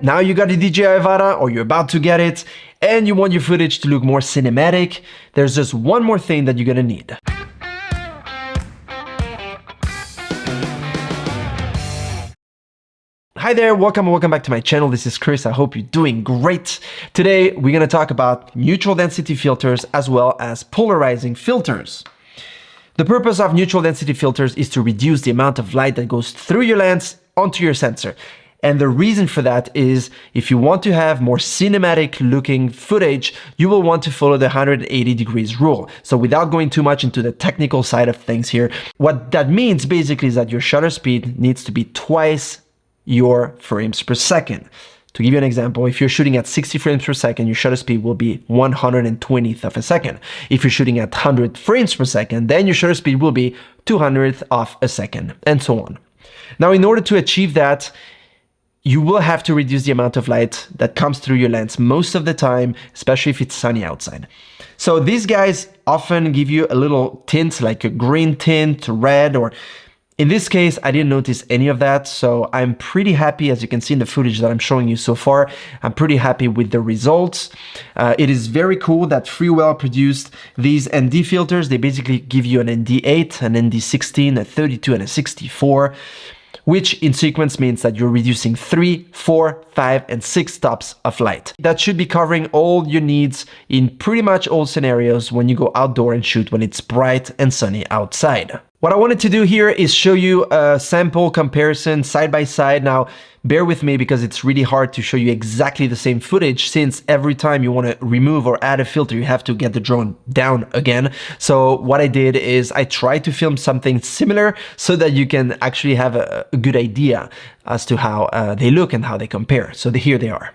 Now you got the DJI Avata, or you're about to get it, and you want your footage to look more cinematic. There's just one more thing that you're gonna need. Hi there, welcome back to my channel. This is Chris. I hope you're doing great. Today, we're gonna talk about neutral density filters as well as polarizing filters. The purpose of neutral density filters is to reduce the amount of light that goes through your lens onto your sensor. And the reason for that is if you want to have more cinematic looking footage, you will want to follow the 180 degrees rule. So without going too much into the technical side of things here, what that means basically is that your shutter speed needs to be twice your frames per second. To give you an example, if you're shooting at 60 frames per second, your shutter speed will be 1/120th of a second. If you're shooting at 100 frames per second, then your shutter speed will be 200th of a second, and so on. Now, in order to achieve that, you will have to reduce the amount of light that comes through your lens most of the time, especially if it's sunny outside. So these guys often give you a little tint, like a green tint, red, or in this case, I didn't notice any of that. So I'm pretty happy, as you can see in the footage that I'm showing you so far, I'm pretty happy with the results. It is very cool that Freewell produced these ND filters. They basically give you an ND8, an ND16, a 32, and a 64. Which in sequence means that you're reducing 3, 4, 5, and 6 stops of light. That should be covering all your needs in pretty much all scenarios when you go outdoor and shoot when it's bright and sunny outside. What I wanted to do here is show you a sample comparison side by side. Now, bear with me because it's really hard to show you exactly the same footage, since every time you want to remove or add a filter, you have to get the drone down again. So what I did is I tried to film something similar so that you can actually have a good idea as to how they look and how they compare. So here they are.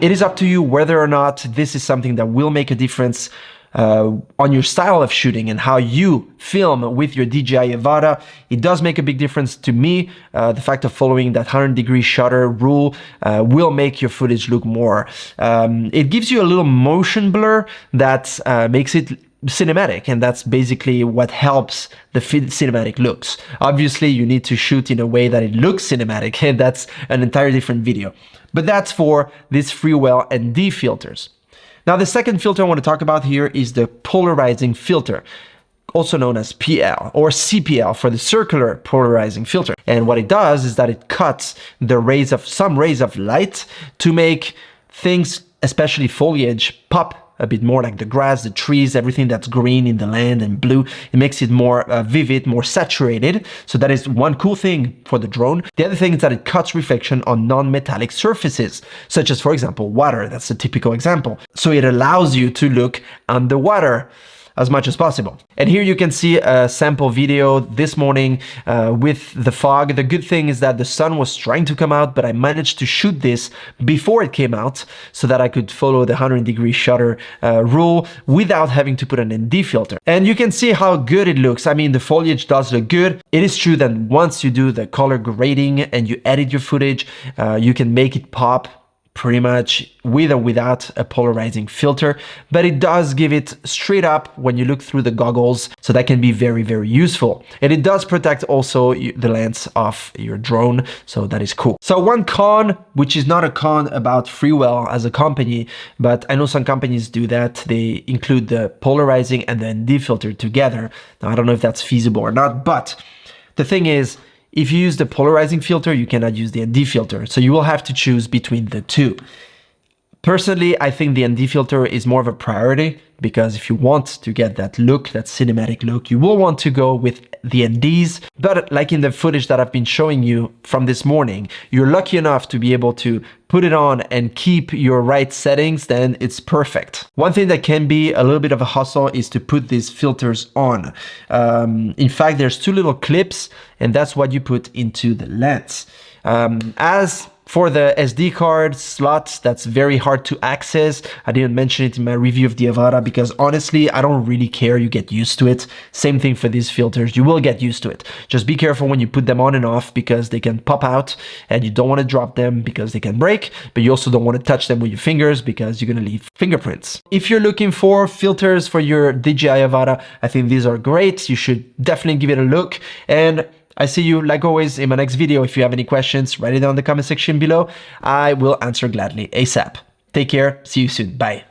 It is up to you whether or not this is something that will make a difference on your style of shooting and how you film with your DJI Avata. It does make a big difference to me. The fact of following that 100-degree shutter rule will make your footage look more. It gives you a little motion blur that makes it cinematic, and that's basically what helps the cinematic looks. Obviously, you need to shoot in a way that it looks cinematic, and that's an entirely different video. But that's for these Freewell ND filters. Now, the second filter I want to talk about here is the polarizing filter, also known as PL or CPL for the circular polarizing filter. And what it does is that it cuts the some rays of light to make things, especially foliage, pop a bit more, like the grass, the trees, everything that's green in the land and blue. It makes it more vivid, more saturated. So that is one cool thing for the drone. The other thing is that it cuts reflection on non-metallic surfaces, such as, for example, water. That's a typical example. So it allows you to look underwater as much as possible. And here you can see a sample video this morning with the fog. The good thing is that the sun was trying to come out, but I managed to shoot this before it came out so that I could follow the 100-degree shutter rule without having to put an ND filter. And you can see how good it looks. I mean, the foliage does look good. It is true that once you do the color grading and you edit your footage, you can make it pop pretty much with or without a polarizing filter, but it does give it straight up when you look through the goggles, so that can be very, very useful. And it does protect also the lens of your drone, so that is cool. So one con, which is not a con about Freewell as a company, but I know some companies do that, they include the polarizing and the ND filter together. Now I don't know if that's feasible or not, but the thing is, if you use the polarizing filter, you cannot use the ND filter. So you will have to choose between the two. Personally, I think the ND filter is more of a priority, because if you want to get that look, that cinematic look, you will want to go with the NDs. But like in the footage that I've been showing you from this morning, you're lucky enough to be able to put it on and keep your right settings, then it's perfect. One thing that can be a little bit of a hassle is to put these filters on. In fact, there's two little clips, and that's what you put into the lens. As for the SD card slots, that's very hard to access. I didn't mention it in my review of the Avata because honestly, I don't really care. You get used to it. Same thing for these filters. You will get used to it. Just be careful when you put them on and off, because they can pop out and you don't want to drop them because they can break, but you also don't want to touch them with your fingers because you're going to leave fingerprints. If you're looking for filters for your DJI Avata, I think these are great. You should definitely give it a look. And I see you, like always, in my next video. If you have any questions, write it down in the comment section below. I will answer gladly ASAP. Take care. See you soon. Bye.